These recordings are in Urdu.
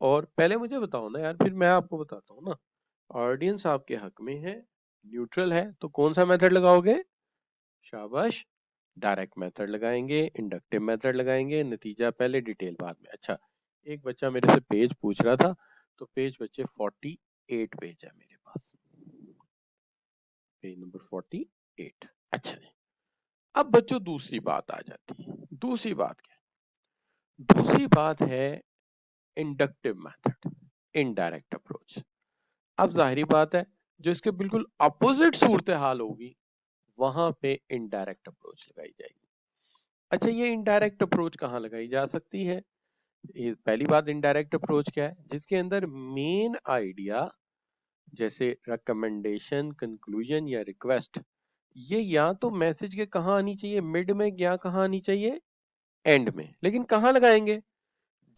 اور پہلے مجھے بتاؤ نا یار، پھر میں آپ کو بتاتا ہوں نا. آڈینس آپ کے حق میں ہے، نیوٹرل ہے، تو کون سا میتھڈ لگاؤ گے؟ شاباش، ڈائریکٹ میتھڈ لگائیں گے، انڈکٹیو میتھڈ لگائیں گے، نتیجہ پہلے ڈیٹیل بعد میں. اچھا، ایک بچہ میرے سے پیج پوچھ رہا تھا، تو پیج بچے 48 پیج ہے میرے پاس، پیج نمبر 48. اچھا جی، اب بچوں دوسری بات آ جاتی ہے. دوسری بات کیا ہے؟ دوسری بات ہے انڈکٹیو میتھڈ، انڈائریکٹ اپروچ. اب ظاہری بات ہے، جو اس کے بالکل اپوزٹ صورتحال ہوگی وہاں پہ انڈائریکٹ اپروچ لگائی جائے گی. اچھا، یہ انڈائریکٹ اپروچ کہاں لگائی جا سکتی ہے؟ پہلی بات، انڈائریکٹ اپروچ کیا ہے؟ جس کے اندر مین آئیڈیا جیسے ریکمنڈیشن، کنکلوژن یا ریکویسٹ، یہ یا تو میسج کے کہاں آنی چاہیے؟ مڈ میں، یا کہاں آنی چاہیے؟ اینڈ میں. لیکن کہاں لگائیں گے؟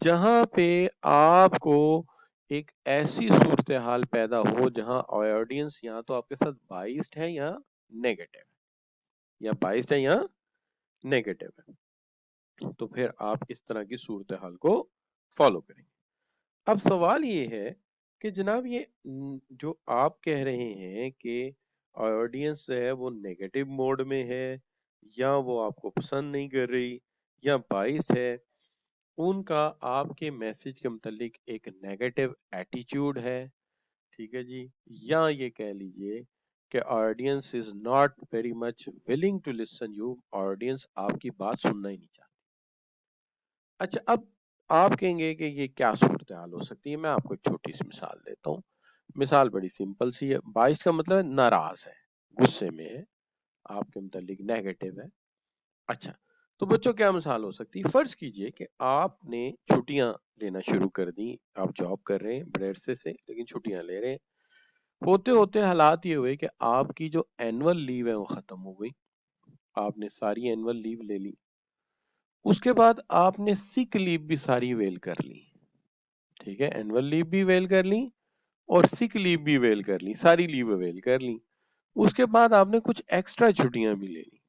جہاں پہ آپ کو ایک ایسی صورتحال پیدا ہو جہاں آڈینس یا تو آپ کے ساتھ بائسڈ ہے یا نیگیٹو ہے، یا بائسڈ ہے یا نیگیٹو ہے، تو پھر آپ اس طرح کی صورتحال کو فالو کریں گے. اب سوال یہ ہے کہ جناب یہ جو آپ کہہ رہے ہیں کہ آڈینس جو ہے وہ نیگیٹو موڈ میں ہے، یا وہ آپ کو پسند نہیں کر رہی، یا بائسڈ ہے، ان کا آپ کے میسج کے متعلق ایک نیگیٹو ایٹیچیوڈ ہے، ٹھیک ہے جی، یا یہ کہہ لیجئے کہ audience is not very much willing to listen you, audience آپ کی بات سننا ہی نہیں چاہتی. اچھا، اب آپ کہیں گے کہ یہ کیا صورتحال ہو سکتی ہے؟ میں آپ کو ایک چھوٹی سی مثال دیتا ہوں. مثال بڑی سمپل سی ہے. بائس کا مطلب ہے ناراض ہے، غصے میں ہے، آپ کے متعلق نیگیٹو ہے. اچھا، تو بچوں کیا مثال ہو سکتی ہے؟ فرض کیجئے کہ آپ نے چھٹیاں لینا شروع کر دی، آپ جاب کر رہے ہیں بڑے عرصے سے، لیکن چھٹیاں لے رہے ہیں. ہوتے ہوتے حالات یہ ہوئے کہ آپ کی جو اینول لیو ہے وہ ختم ہو گئی، آپ نے ساری اینول لیو لے لی. اس کے بعد آپ نے سک لیو بھی ساری ویل کر لی، ٹھیک ہے، اینول لیو بھی ویل کر لی اور سک لیو بھی ویل کر لی، ساری لیو ویل کر لی. اس کے بعد آپ نے کچھ ایکسٹرا چھٹیاں بھی لے لی.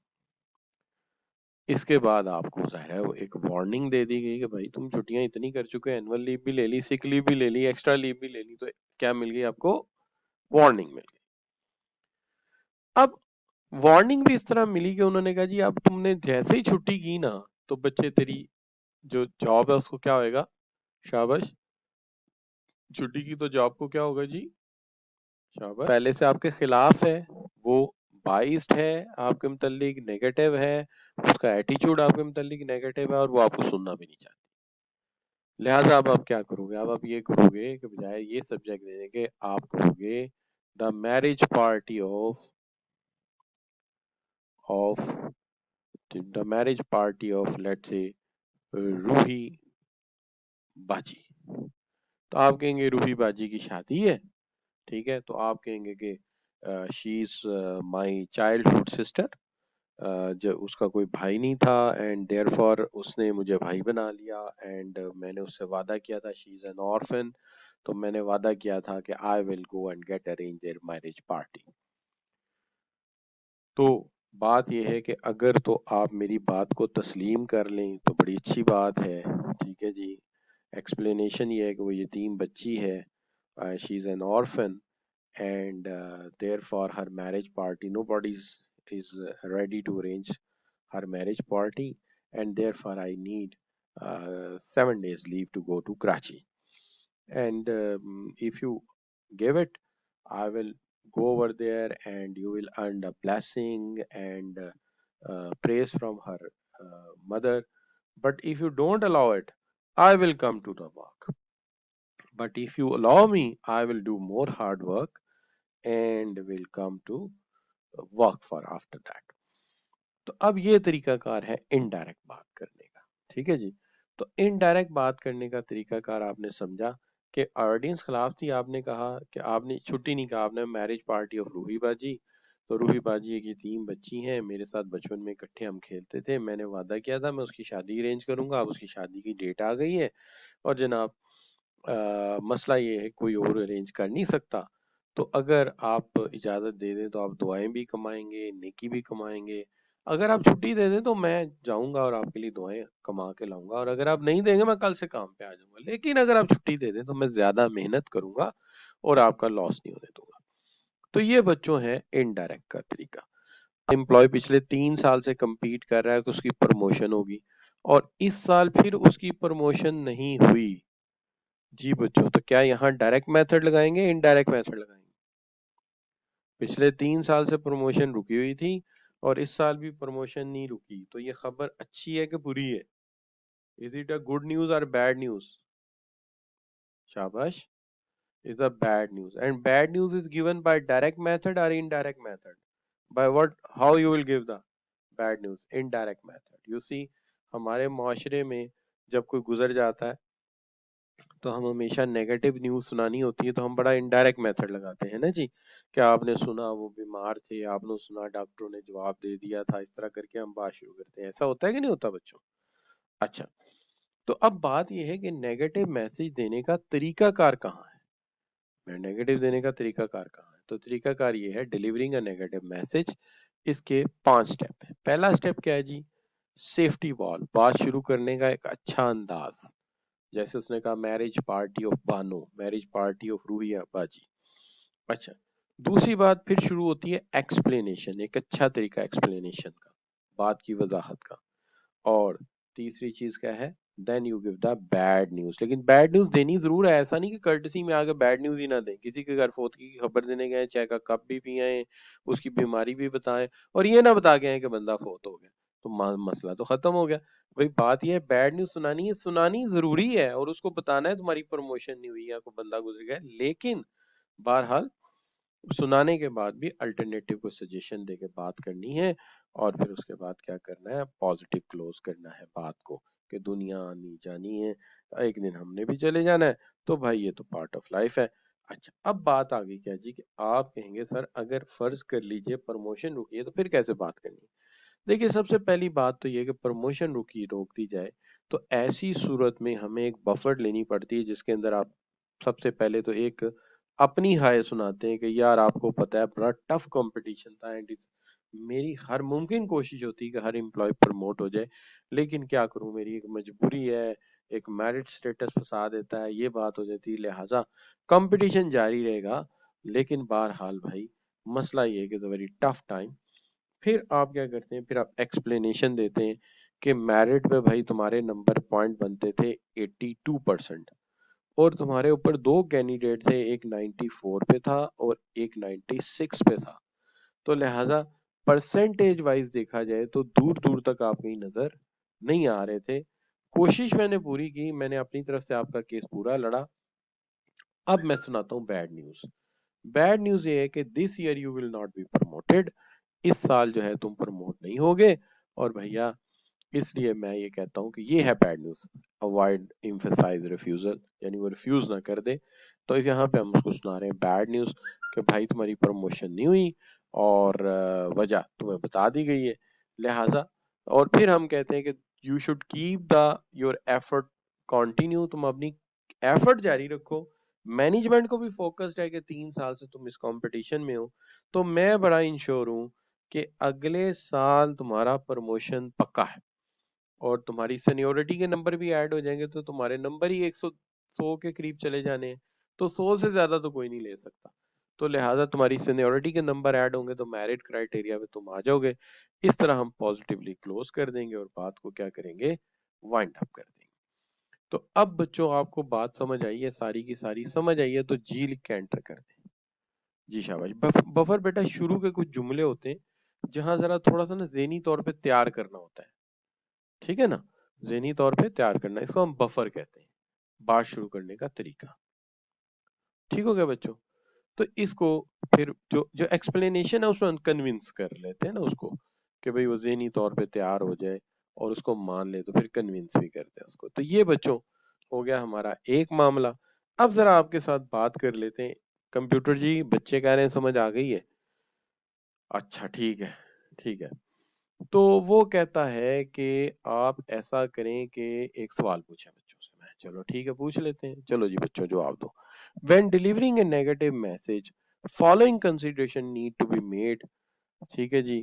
اس کے بعد آپ کو ظاہر ہے وہ ایک وارننگ دے دی گئی کہ بھائی تم چھٹیاں اتنی کر چکے، اینول لیو بھی لے لی، سک لیو بھی لے لی، ایکسٹرا لیو بھی لے لی، تو کیا مل گئی آپ کو؟ وارننگ مل گئی. اب وارننگ بھی اس طرح ملی کہ انہوں نے کہا جی اب تم نے جیسے ہی چھٹی کی نا تو بچے تیری جو جاب ہے اس کو کیا ہوئے گا؟ شاباش، چھٹی کی تو جاب کو کیا ہوگا جی؟ شاباش، پہلے سے آپ کے خلاف ہے، وہ بائسڈ ہے، آپ کے متعلق نیگیٹو ہے، اس کا ایٹیچیوڈ آپ کے متعلق نیگیٹو ہے، اور وہ آپ کو سننا بھی نہیں چاہتی. لہٰذا اب آپ کیا کرو گے؟ اب آپ یہ کرو گے کہ بجائے یہ سبجیکٹ دینے کے آپ کرو گے the marriage party of the marriage party of لیٹس سے روحی باجی. تو آپ کہیں گے روحی باجی کی شادی ہے، ٹھیک ہے، تو آپ کہیں گے کہ شی از مائی چائلڈ ہوڈ سسٹر، جو اس کا کوئی بھائی نہیں تھا اینڈ دیئر فار اس نے مجھے بھائی بنا لیا، اینڈ میں نے اس سے وعدہ کیا تھا شی از این آرفن، تو میں نے وعدہ کیا تھا کہ I will go and get arrange their marriage party. تو بات یہ ہے کہ اگر تو آپ میری بات کو تسلیم کر لیں تو بڑی اچھی بات ہے، ٹھیک ہے جی. ایکسپلینیشن یہ ہے کہ وہ یتیم بچی ہے، she is an orphan and therefore her marriage party nobody is ready to arrange her marriage party, and therefore I need 7 days leave to go to Karachi, and if you give it I will go over there and you will earn a blessing and praise from her mother, but if you don't allow it I will come to the work, but if you allow me I will do more hard work and will come to work for after that. تو اب یہ طریقہ کار ہے انڈائریکٹ بات کرنے کا، ٹھیک ہے جی. تو انڈائریکٹ بات کرنے کا طریقہ کار آپ نے سمجھا کہ آڈینس خلاف تھی، آپ نے کہا کہ آپ نے چھٹی نہیں کہا، آپ نے میرج پارٹی آف روحی باجی. تو روحی باجی ایک یتیم بچی ہیں، میرے ساتھ بچپن میں اکٹھے ہم کھیلتے تھے، میں نے وعدہ کیا تھا میں اس کی شادی ارینج کروں گا، اب اس کی شادی کی ڈیٹ آ گئی ہے اور جناب مسئلہ یہ ہے کوئی اور ارینج کر نہیں سکتا، تو اگر آپ اجازت دے دیں تو آپ دعائیں بھی کمائیں گے، نیکی بھی کمائیں گے. اگر آپ چھٹی دے دیں تو میں جاؤں گا اور آپ کے لیے دعائیں کما کے لاؤں گا، اور اگر آپ نہیں دیں گے میں کل سے کام پہ آ جاؤں گا، لیکن اگر آپ چھٹی دے دیں تو میں زیادہ محنت کروں گا اور آپ کا لاس نہیں ہونے دوں گا۔ تو یہ بچوں ہے انڈائریکٹ کا طریقہ۔ امپلائی پچھلے 3 سال سے کمپیٹ کر رہا ہے کہ اس کی پروموشن ہوگی، اور اس سال پھر اس کی پروموشن نہیں ہوئی، جی بچوں تو کیا یہاں ڈائریکٹ میتھڈ لگائیں گے انڈائریکٹ میتھڈ لگائیں گے؟ پچھلے 3 سال سے پروموشن رکی ہوئی تھی اور اس سال بھی پروموشن نہیں رکی، تو یہ خبر اچھی ہے کہ بری ہے؟ Is it a good news or bad news? Shabash. Is a bad news. And bad news is given by direct method or indirect method? By what? How you will give the bad news? Indirect method. You see, ہمارے معاشرے میں جب کوئی گزر جاتا ہے تو ہم ہمیشہ نیگیٹو نیوز سنانی ہوتی ہے تو ہم بڑا انڈائریکٹ میتھڈ لگاتے ہیں نا جی، کیا آپ نے سنا وہ بیمار تھے، آپ نے سنا ڈاکٹروں نے جواب دے دیا تھا، اس طرح کر کے ہم بات شروع کرتے ہیں۔ ایسا ہوتا ہے کہ نہیں ہوتا بچوں؟ اچھا، تو اب بات یہ ہے کہ نیگیٹو میسج دینے کا طریقہ کار کہاں ہے؟ نیگیٹو دینے کا طریقہ کار کہاں ہے؟ تو طریقہ کار یہ ہے ڈیلیورنگ اے نیگیٹو میسج، اس کے 5 سٹیپ ہیں۔ پہلا سٹیپ کیا ہے جی؟ سیفٹی وال، بات شروع کرنے کا ایک اچھا انداز، جیسے اس نے کہا marriage party of Bano, marriage party of Roohi باجی۔ اچھا، دوسری بات پھر شروع ہوتی ہے ایکسپلینیشن، ایک اچھا طریقہ ایکسپلینیشن کا، بات کی وضاحت کا۔ اور تیسری چیز کیا ہے؟ Then you give the bad news. لیکن بیڈ نیوز دینی ضرور ہے، ایسا نہیں کہ کرٹسی میں آگے بیڈ نیوز ہی نہ دیں۔ کسی کے گھر فوتگی کی خبر دینے گئے، چائے کا کپ بھی پی آئیں، اس کی بیماری بھی بتائیں، اور یہ نہ بتا کے آئیں کہ بندہ فوت ہو گیا، تو مسئلہ تو ختم ہو گیا۔ بھائی بات یہ ہے بیڈ نیوز سنانی ہے، سنانی ضروری ہے، اور اس کو بتانا ہے تمہاری پروموشن نہیں ہوئی یا کوئی بندہ گزر گیا، لیکن بہرحال سنانے کے بعد بھی الٹرنیٹو کو سجیشن دے کے بات کرنی ہے، اور پھر اس کے بعد کیا کرنا ہے؟ پازیٹیو کلوز کرنا ہے بات کو، کہ دنیا آنی جانی ہے، ایک دن ہم نے بھی چلے جانا ہے، تو بھائی یہ تو پارٹ آف لائف ہے۔ اچھا، اب بات آ گئی کیا جی کہ آپ کہیں گے سر اگر فرض کر لیجئے پروموشن رکی ہے تو پھر کیسے بات کرنی ہے؟ دیکھیے سب سے پہلی بات تو یہ کہ پروموشن روک دی جائے تو ایسی صورت میں ہمیں ایک بفر لینی پڑتی ہے، جس کے اندر آپ سب سے پہلے تو ایک اپنی ہائے سناتے ہیں کہ یار آپ کو پتا ہے بڑا ٹف کمپٹیشن تھا، اینڈ میری ہر ممکن کوشش ہوتی ہے کہ ہر امپلائی پروموٹ ہو جائے، لیکن کیا کروں، میری ایک مجبوری ہے، ایک میرٹ سٹیٹس پھنسا دیتا ہے، یہ بات ہو جاتی ہے، لہٰذا کمپٹیشن جاری رہے گا، لیکن بہرحال بھائی مسئلہ یہ ہے کہ ویری ٹف ٹائم۔ پھر آپ کیا کرتے ہیں؟ پھر آپ ایکسپلینیشن دیتے ہیں کہ میرٹ پہ بھائی تمہارے نمبر پوائنٹ بنتے تھے 82%، اور تمہارے اوپر 2 کینڈیڈیٹ تھے، ایک 94 پہ تھا اور ایک 96 پہ تھا، تو لہٰذا پرسنٹیج وائز دیکھا جائے تو دور دور تک آپ کہیں نظر نہیں آ رہے تھے۔ کوشش میں نے پوری کی، میں نے اپنی طرف سے آپ کا کیس پورا لڑا۔ اب میں سناتا ہوں بیڈ نیوز۔ بیڈ نیوز یہ ہے کہ this year you will not be promoted, اس سال جو ہے تم پروموٹ نہیں ہوگے، اور بھیا اس لیے میں یہ کہتا ہوں کہ یہ ہے bad news. Avoid emphasize refusal, یعنی وہ ریفیوز نہ کر دے، تو یہاں پہ ہم اس کو سنا رہے ہیں بیڈ نیوز کہ بھائی تمہاری پروموشن نہیں ہوئی اور وجہ تمہیں بتا دی گئی ہے، لہٰذا اور پھر ہم کہتے ہیں کہ you should keep the your effort continue, تم اپنی ایفرٹ جاری رکھو۔ مینجمنٹ کو بھی فوکسڈ ہے کہ 3 سال سے تم اس کمپٹیشن میں ہو، تو میں بڑا انشور ہوں کہ اگلے سال تمہارا پروموشن پکا ہے، اور تمہاری سینیورٹی کے نمبر بھی ایڈ ہو جائیں گے، تو تمہارے نمبر ہی 100 کے قریب چلے جانے ہیں، تو 100 سے زیادہ تو کوئی نہیں لے سکتا، تو لہٰذا تمہاری سینیورٹی کے نمبر ایڈ ہوں گے تو میرٹ کرائٹیریا پہ تم آ جاؤ گے۔ اس طرح ہم پازیٹیولی کلوز کر دیں گے اور بات کو کیا کریں گے؟ وائنڈ اپ کر دیں گے۔ تو اب بچوں آپ کو بات سمجھ آئی ہے، ساری کی ساری سمجھ آئی ہے، تو جی لکھ کے انٹر کر دیں۔ جی شاباش۔ بفر بیٹا شروع کے کچھ جملے ہوتے ہیں جہاں ذرا تھوڑا سا نا ذہنی طور پہ تیار کرنا ہوتا ہے، ٹھیک ہے نا، ذہنی طور پہ تیار کرنا، اس کو ہم بفر کہتے ہیں، بات شروع کرنے کا طریقہ، ٹھیک ہو گیا بچوں؟ تو اس کو پھر جو ایکسپلینیشن ہے اس میں کنونس کر لیتے ہیں نا اس کو، کہ بھئی وہ ذہنی طور پہ تیار ہو جائے اور اس کو مان لے، تو پھر کنونس بھی کرتے ہیں اس کو۔ تو یہ بچوں ہو گیا ہمارا ایک معاملہ۔ اب ذرا آپ کے ساتھ بات کر لیتے ہیں۔ کمپیوٹر جی بچے کہہ رہے ہیں سمجھ آ گئی ہے؟ اچھا ٹھیک ہے، ٹھیک ہے۔ تو وہ کہتا ہے کہ آپ ایسا کریں کہ ایک سوال پوچھیں بچوں سے میں، چلو ٹھیک ہے پوچھ لیتے ہیں، چلو جی بچوں جواب دو۔ When delivering a negative message, following consideration need to be made، ٹھیک ہے جی،